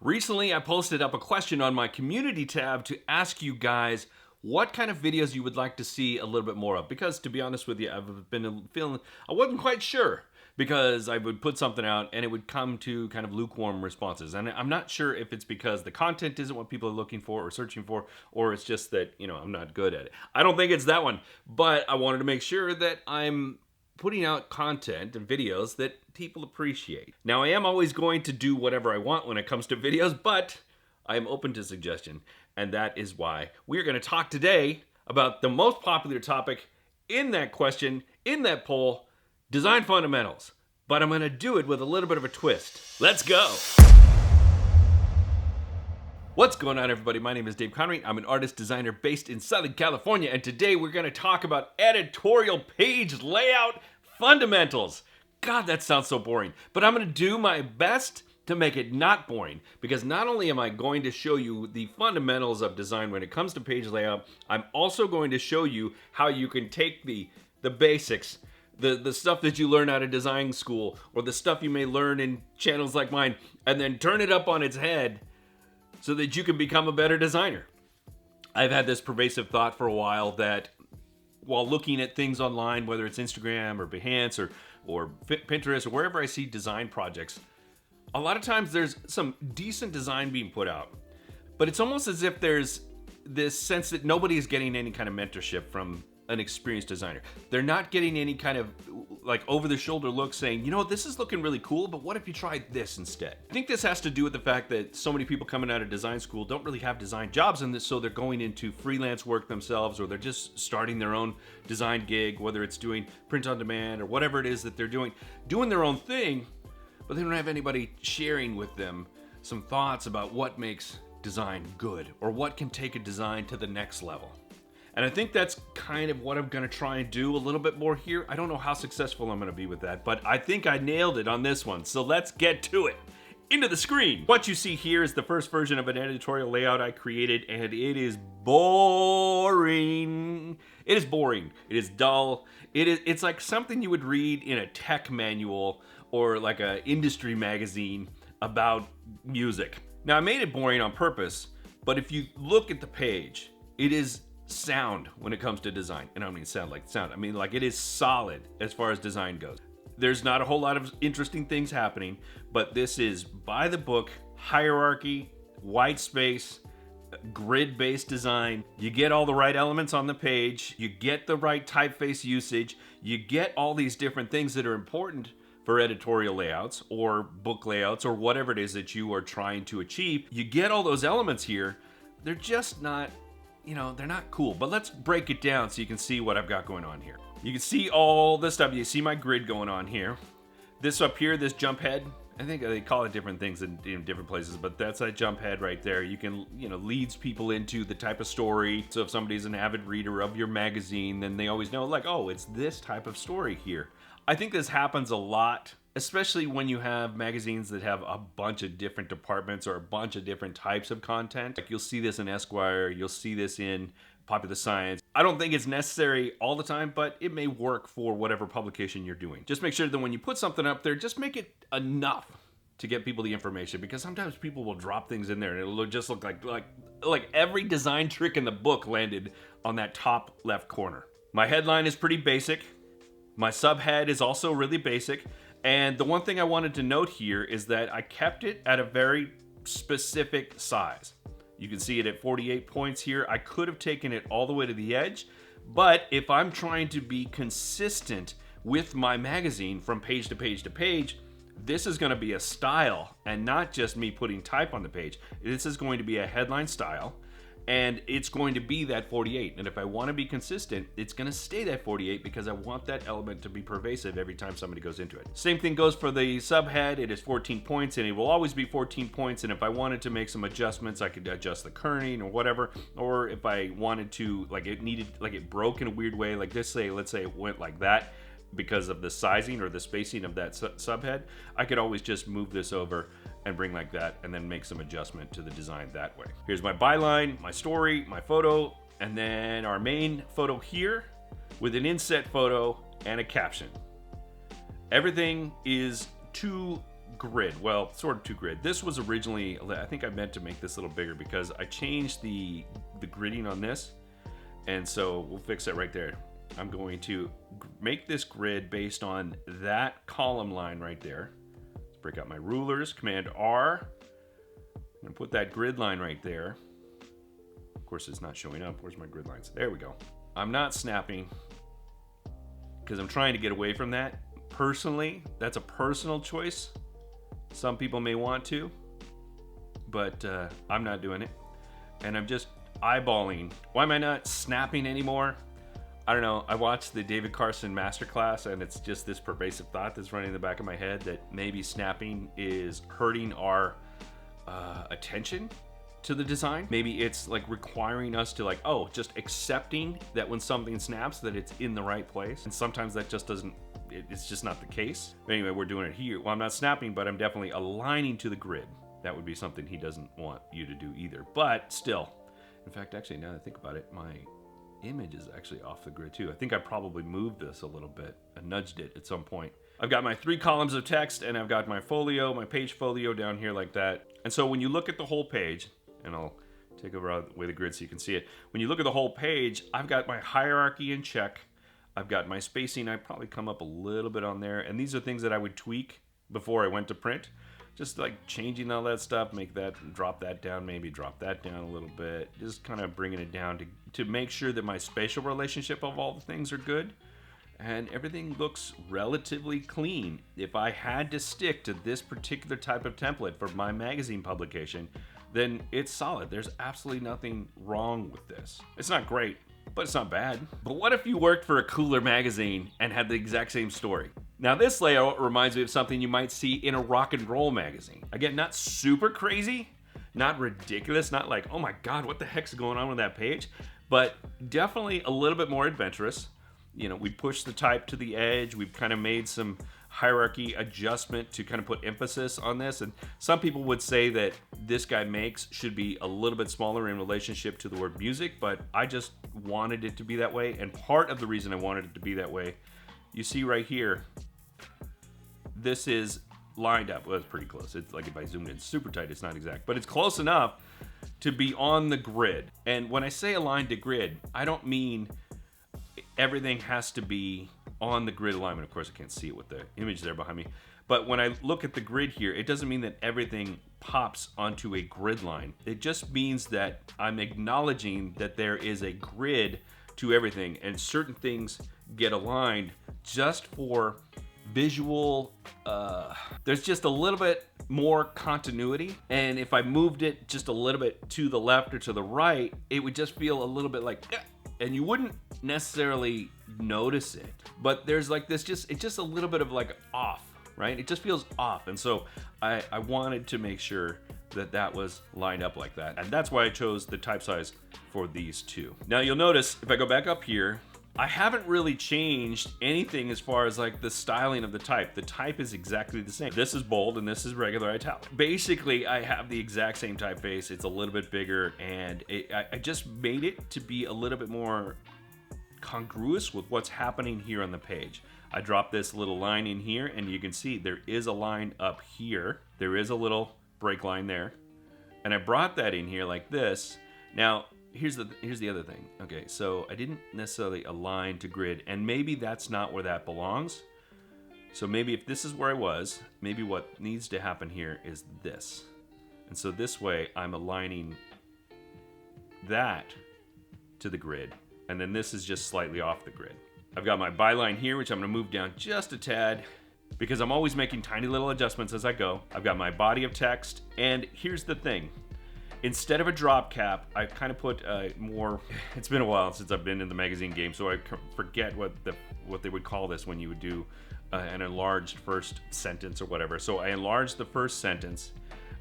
Recently, I posted up a question on my community tab to ask you guys what kind of videos you would like to see a little bit more of. Because to be honest with you, I've been feeling, I wasn't quite sure because I would put something out and it would come to kind of lukewarm responses. And I'm not sure if it's because the content isn't what people are looking for or searching for, or it's just that, I'm not good at it. I don't think it's that one, but I wanted to make sure that I'm putting out content and videos that people appreciate. Now, I am always going to do whatever I want when it comes to videos, but I am open to suggestion, and that is why we're going to talk today about the most popular topic in that question, in that poll, design fundamentals. But I'm going to do it with a little bit of a twist. Let's go! What's going on, everybody? My name is Dave Connery. I'm an artist designer based in Southern California, and today we're going to talk about editorial page layout fundamentals. God, that sounds so boring, but I'm going to do my best to make it not boring, because not only am I going to show you the fundamentals of design when it comes to page layout, I'm also going to show you how you can take the basics, the stuff that you learn out of design school, or the stuff you may learn in channels like mine, and then turn it up on its head so that you can become a better designer. I've had this pervasive thought for a while that while looking at things online, whether it's Instagram or Behance or Pinterest or wherever I see design projects, a lot of times there's some decent design being put out, but it's almost as if there's this sense that nobody is getting any kind of mentorship from an experienced designer. They're not getting any kind of like over-the-shoulder look saying, this is looking really cool, but what if you tried this instead? I think this has to do with the fact that so many people coming out of design school don't really have design jobs, and so they're going into freelance work themselves, or they're just starting their own design gig, whether it's doing print on demand or whatever it is that they're doing their own thing, but they don't have anybody sharing with them some thoughts about what makes design good, or what can take a design to the next level. And I think that's kind of what I'm going to try and do a little bit more here. I don't know how successful I'm going to be with that, but I think I nailed it on this one. So let's get to it. Into the screen. What you see here is the first version of an editorial layout I created, and it is boring. It is boring. It is dull. It's like something you would read in a tech manual or like an industry magazine about music. Now, I made it boring on purpose, but if you look at the page, it is sound when it comes to design. And I don't mean sound like sound. I mean like it is solid as far as design goes. There's not a whole lot of interesting things happening, but this is by the book, hierarchy, white space, grid-based design. You get all the right elements on the page. You get the right typeface usage. You get all these different things that are important for editorial layouts or book layouts or whatever it is that you are trying to achieve. You get all those elements here. They're just not they're not cool, but let's break it down so you can see what I've got going on here. You can see all this stuff. You see my grid going on here. This up here, this jump head, I think they call it different things in different places, but that's that jump head right there. You can, leads people into the type of story. So if somebody's an avid reader of your magazine, then they always know like, oh, it's this type of story here. I think this happens a lot, especially when you have magazines that have a bunch of different departments or a bunch of different types of content. Like you'll see this in Esquire, you'll see this in Popular Science. I don't think it's necessary all the time, but it may work for whatever publication you're doing. Just make sure that when you put something up there, just make it enough to get people the information, because sometimes people will drop things in there and it'll just look like every design trick in the book landed on that top left corner. My headline is pretty basic. My subhead is also really basic. And the one thing I wanted to note here is that I kept it at a very specific size. You can see it at 48 points here. I could have taken it all the way to the edge, but if I'm trying to be consistent with my magazine from page to page to page, this is going to be a style and not just me putting type on the page. This is going to be a headline style, and it's going to be that 48. And if I want to be consistent, it's going to stay that 48 because I want that element to be pervasive every time somebody goes into it. Same thing goes for the subhead. It is 14 points and it will always be 14 points. And if I wanted to make some adjustments, I could adjust the kerning or whatever. Or if I wanted to, it broke in a weird way, like let's say it went like that because of the sizing or the spacing of that subhead, I could always just move this over and bring like that and then make some adjustment to the design that way. Here's my byline, my story, my photo, and then our main photo here with an inset photo and a caption. Everything is to grid. Well, sort of two grid. This was originally, I think I meant to make this a little bigger because I changed the gridding on this. And so we'll fix it right there. I'm going to make this grid based on that column line right there. Let's break out my rulers, Command R. I'm gonna put that grid line right there. Of course, it's not showing up. Where's my grid lines? There we go. I'm not snapping because I'm trying to get away from that. Personally, that's a personal choice. Some people may want to, but I'm not doing it. And I'm just eyeballing. Why am I not snapping anymore? I don't know. I watched the David Carson masterclass, and it's just this pervasive thought that's running in the back of my head that maybe snapping is hurting our attention to the design. Maybe it's like requiring us to like, oh, just accepting that when something snaps that it's in the right place. And sometimes that just doesn't, it's just not the case. But anyway, we're doing it here. Well, I'm not snapping, but I'm definitely aligning to the grid. That would be something he doesn't want you to do either. But still, in fact, actually, now that I think about it, my image is actually off the grid too. I think I probably moved this a little bit. I nudged it at some point. I've got my 3 columns of text, and I've got my folio, my page folio down here like that. And so when you look at the whole page, and I'll take over out of the way the grid so you can see it. When you look at the whole page, I've got my hierarchy in check. I've got my spacing. I probably come up a little bit on there. And these are things that I would tweak before I went to print. Just like changing all that stuff, make that, drop that down, maybe drop that down a little bit. Just kind of bringing it down to make sure that my spatial relationship of all the things are good. And everything looks relatively clean. If I had to stick to this particular type of template for my magazine publication, then it's solid. There's absolutely nothing wrong with this. It's not great, but it's not bad. But what if you worked for a cooler magazine and had the exact same story? Now this layout reminds me of something you might see in a rock and roll magazine. Again, not super crazy, not ridiculous, not like, oh my God, what the heck's going on with that page? But definitely a little bit more adventurous. You know, we pushed the type to the edge. We've kind of made some hierarchy adjustment to kind of put emphasis on this. And some people would say that this guy makes should be a little bit smaller in relationship to the word music, but I just wanted it to be that way. And part of the reason I wanted it to be that way, you see right here, this is lined up. Well, it's pretty close. It's like if I zoomed in super tight, it's not exact, but it's close enough to be on the grid. And when I say aligned to grid, I don't mean everything has to be on the grid alignment. Of course, I can't see it with the image there behind me. But when I look at the grid here, it doesn't mean that everything pops onto a grid line. It just means that I'm acknowledging that there is a grid to everything, and certain things get aligned just for visual, there's just a little bit more continuity. And if I moved it just a little bit to the left or to the right, it would just feel a little bit like, and you wouldn't necessarily notice it, but there's like this it's just a little bit of like off, right? It just feels off. And so I wanted to make sure that that was lined up like that. And that's why I chose the type size for these two. Now you'll notice if I go back up here, I haven't really changed anything as far as like the styling of the type. The type is exactly the same. This is bold and this is regular italic. Basically, I have the exact same typeface. It's a little bit bigger, and I just made it to be a little bit more congruous with what's happening here on the page. I dropped this little line in here, and you can see there is a line up here. There is a little break line there. And I brought that in here like this. Now, here's the other thing. Okay, so I didn't necessarily align to grid, and maybe that's not where that belongs. So maybe if this is where I was, maybe what needs to happen here is this. And so this way I'm aligning that to the grid, and then this is just slightly off the grid. I've got my byline here, which I'm gonna move down just a tad because I'm always making tiny little adjustments as I go. I've got my body of text, and here's the thing. Instead of a drop cap, I've kind of put more, it's been a while since I've been in the magazine game, so I forget what they would call this when you would do an enlarged first sentence or whatever. So I enlarged the first sentence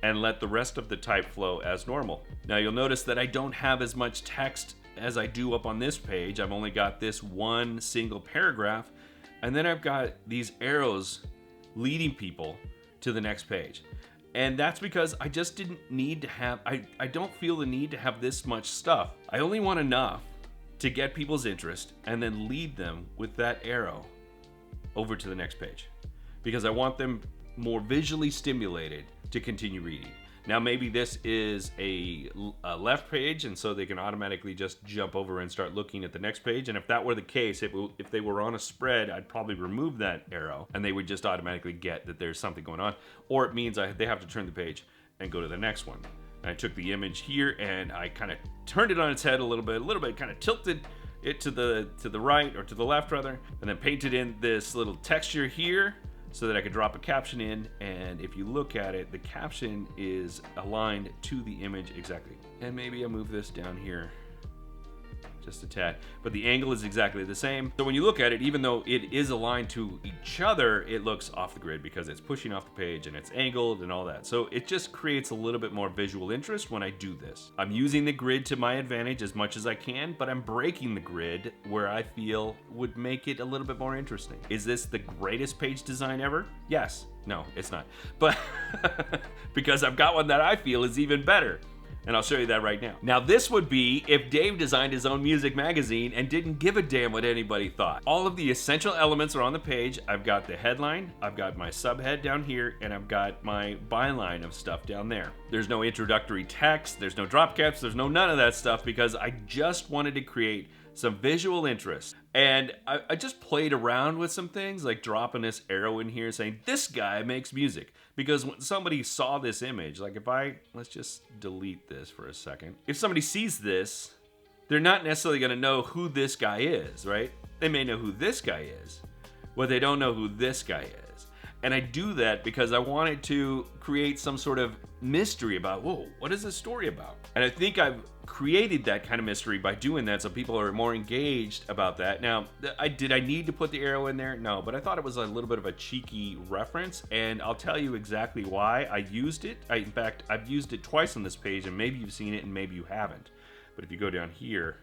and let the rest of the type flow as normal. Now you'll notice that I don't have as much text as I do up on this page. I've only got this one single paragraph, and then I've got these arrows leading people to the next page. And that's because I just didn't need to have, I don't feel the need to have this much stuff. I only want enough to get people's interest and then lead them with that arrow over to the next page. Because I want them more visually stimulated to continue reading. Now maybe this is a left page, and so they can automatically just jump over and start looking at the next page. And if that were the case, if they were on a spread, I'd probably remove that arrow, and they would just automatically get that there's something going on. Or it means they have to turn the page and go to the next one. And I took the image here, and I kind of turned it on its head a little bit, kind of tilted it to the right, or to the left rather, and then painted in this little texture here, so that I could drop a caption in, and if you look at it, the caption is aligned to the image exactly. And maybe I'll move this down here just a tad, but the angle is exactly the same. So when you look at it, even though it is aligned to each other, it looks off the grid because it's pushing off the page and it's angled and all that. So it just creates a little bit more visual interest when I do this. I'm using the grid to my advantage as much as I can, but I'm breaking the grid where I feel would make it a little bit more interesting. Is this the greatest page design ever? Yes. No, it's not. But because I've got one that I feel is even better. And I'll show you that right now. Now this would be if Dave designed his own music magazine and didn't give a damn what anybody thought. All of the essential elements are on the page. I've got the headline, I've got my subhead down here, and I've got my byline of stuff down there. There's no introductory text, there's no drop caps, there's none of that stuff because I just wanted to create some visual interest. And I just played around with some things, like dropping this arrow in here saying, this guy makes music. Because when somebody saw this image, like let's just delete this for a second. If somebody sees this, they're not necessarily gonna know who this guy is, right? They may know who this guy is, but they don't know who this guy is. And I do that because I wanted to create some sort of mystery about, whoa, what is this story about? And I think I've created that kind of mystery by doing that, so people are more engaged about that. Now, did I need to put the arrow in there? No, but I thought it was a little bit of a cheeky reference, and I'll tell you exactly why I used it. In fact, I've used it twice on this page, and maybe you've seen it and maybe you haven't. But if you go down here,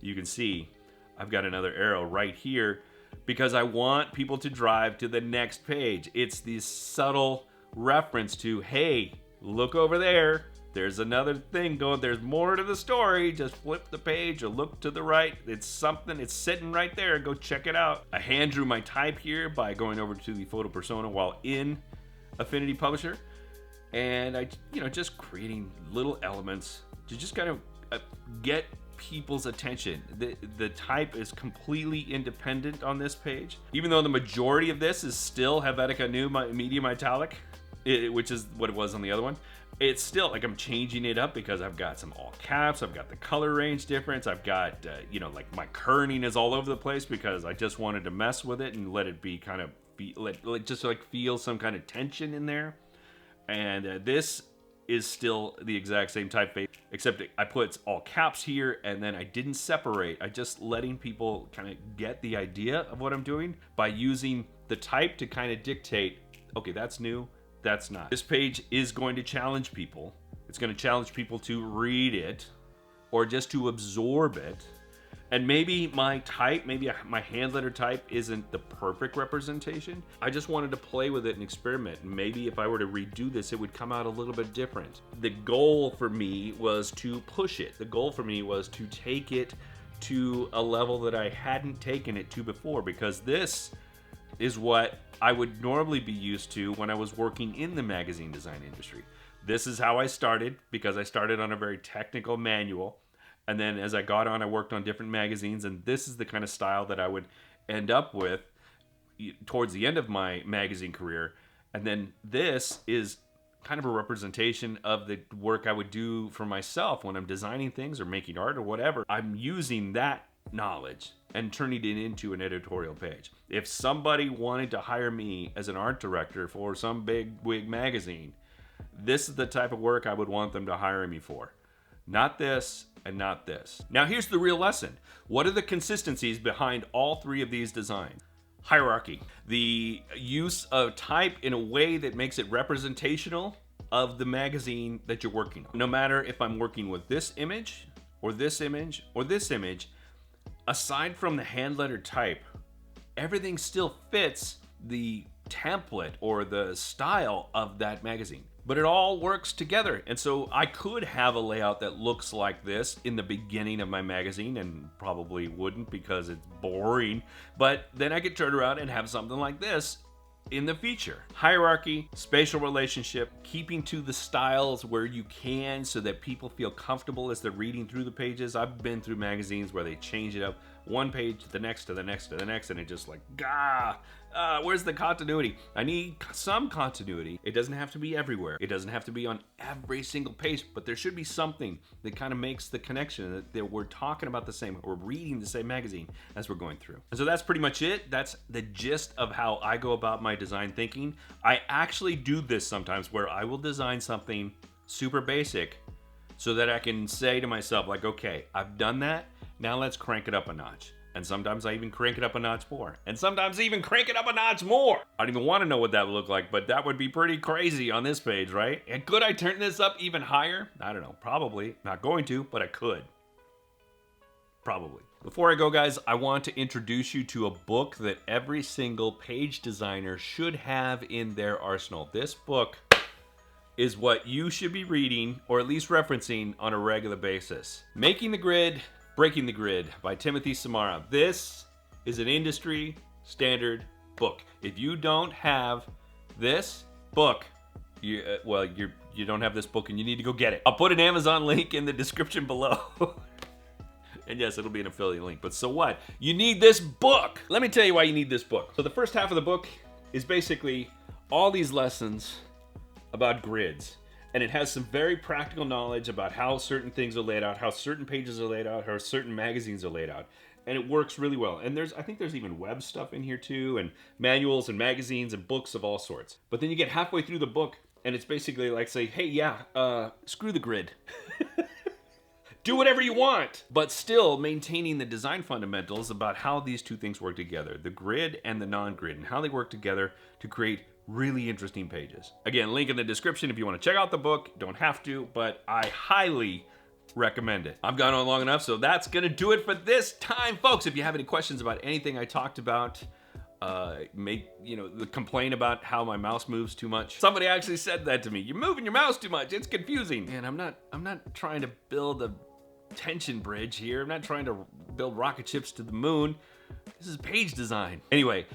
you can see I've got another arrow right here because I want people to drive to the next page. It's this subtle reference to, hey, look over there. There's another thing going, there's more to the story. Just flip the page or look to the right. It's something, it's sitting right there. Go check it out. I hand drew my type here by going over to the photo persona while in Affinity Publisher. And I, just creating little elements to just kind of get people's attention. The type is completely independent on this page. Even though the majority of this is still Helvetica New medium italic, which is what it was on the other one. It's still like I'm changing it up because I've got some all caps, I've got the color range difference, I've got, like my kerning is all over the place because I just wanted to mess with it and let it be kind of, feel some kind of tension in there. And this is still the exact same typeface, except I put all caps here and then I didn't separate. I just letting people kind of get the idea of what I'm doing by using the type to kind of dictate, okay, that's new. That's not. This page is going to challenge people. It's going to challenge people to read it or just to absorb it. And maybe my type, maybe my hand letter type isn't the perfect representation. I just wanted to play with it and experiment. Maybe if I were to redo this, it would come out a little bit different. The goal for me was to push it. The goal for me was to take it to a level that I hadn't taken it to before, because this is what I would normally be used to when I was working in the magazine design industry. This is how I started, because I started on a very technical manual. And then as I got on, I worked on different magazines, and this is the kind of style that I would end up with towards the end of my magazine career. And then this is kind of a representation of the work I would do for myself when I'm designing things or making art or whatever. I'm using that knowledge and turning it into an editorial page. If somebody wanted to hire me as an art director for some big wig magazine, this is the type of work I would want them to hire me for. Not this and not this. Now here's the real lesson. What are the consistencies behind all three of these designs? Hierarchy. The use of type in a way that makes it representational of the magazine that you're working on. No matter if I'm working with this image or this image or this image, aside from the hand letter type, everything still fits the template or the style of that magazine. But it all works together. And so I could have a layout that looks like this in the beginning of my magazine, and probably wouldn't because it's boring. But then I could turn around and have something like this in the feature. Hierarchy, spatial relationship, keeping to the styles where you can so that people feel comfortable as they're reading through the pages. I've been through magazines where they change it up one page to the next to the next to the next, and it just like, where's the continuity? I need some continuity. It doesn't have to be everywhere. It doesn't have to be on every single page, but there should be something that kind of makes the connection that we're talking about the same, we're reading the same magazine as we're going through. And so that's pretty much it. That's the gist of how I go about my design thinking. I actually do this sometimes where I will design something super basic so that I can say to myself, like, okay, I've done that. Now let's crank it up a notch. And sometimes I even crank it up a notch more. And sometimes even crank it up a notch more. I don't even want to know what that would look like, but that would be pretty crazy on this page, right? And could I turn this up even higher? I don't know, probably. Not going to, but I could. Probably. Before I go, guys, I want to introduce you to a book that every single page designer should have in their arsenal. This book is what you should be reading, or at least referencing, on a regular basis. Making the Grid, Breaking the Grid by Timothy Samara. This is an industry standard book. If you don't have this book, you don't have this book and you need to go get it. I'll put an Amazon link in the description below. And yes, it'll be an affiliate link, but so what? You need this book. Let me tell you why you need this book. So the first half of the book is basically all these lessons about grids. And it has some very practical knowledge about how certain things are laid out, how certain pages are laid out, how certain magazines are laid out. And it works really well. And I think there's even web stuff in here too, and manuals and magazines and books of all sorts. But then you get halfway through the book and it's basically like say, hey, yeah, screw the grid. Do whatever you want, but still maintaining the design fundamentals about how these two things work together, the grid and the non-grid, and how they work together to create really interesting pages. Again, link in the description if you want to check out the book. Don't have to, but I highly recommend it. I've gone on long enough, so that's gonna do it for this time, folks. If you have any questions about anything I talked about, complain about how my mouse moves too much. Somebody actually said that to me. You're moving your mouse too much. It's confusing. And I'm not trying to build a tension bridge here. I'm not trying to build rocket ships to the moon. This is page design. Anyway.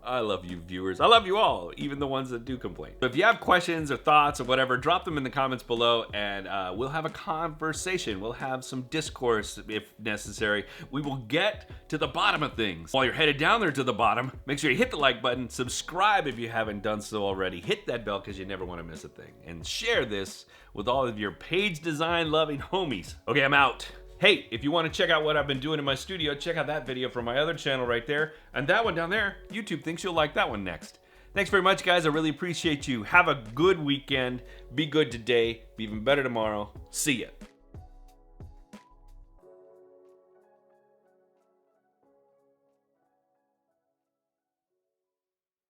I love you viewers. I love you all, even the ones that do complain. But if you have questions or thoughts or whatever, drop them in the comments below and we'll have a conversation. We'll have some discourse if necessary. We will get to the bottom of things. While you're headed down there to the bottom, make sure you hit the like button, subscribe if you haven't done so already, hit that bell because you never want to miss a thing, and share this with all of your page design loving homies. Okay, I'm out. Hey, if you want to check out what I've been doing in my studio, check out that video from my other channel right there. And that one down there, YouTube thinks you'll like that one next. Thanks very much, guys. I really appreciate you. Have a good weekend. Be good today. Be even better tomorrow. See ya.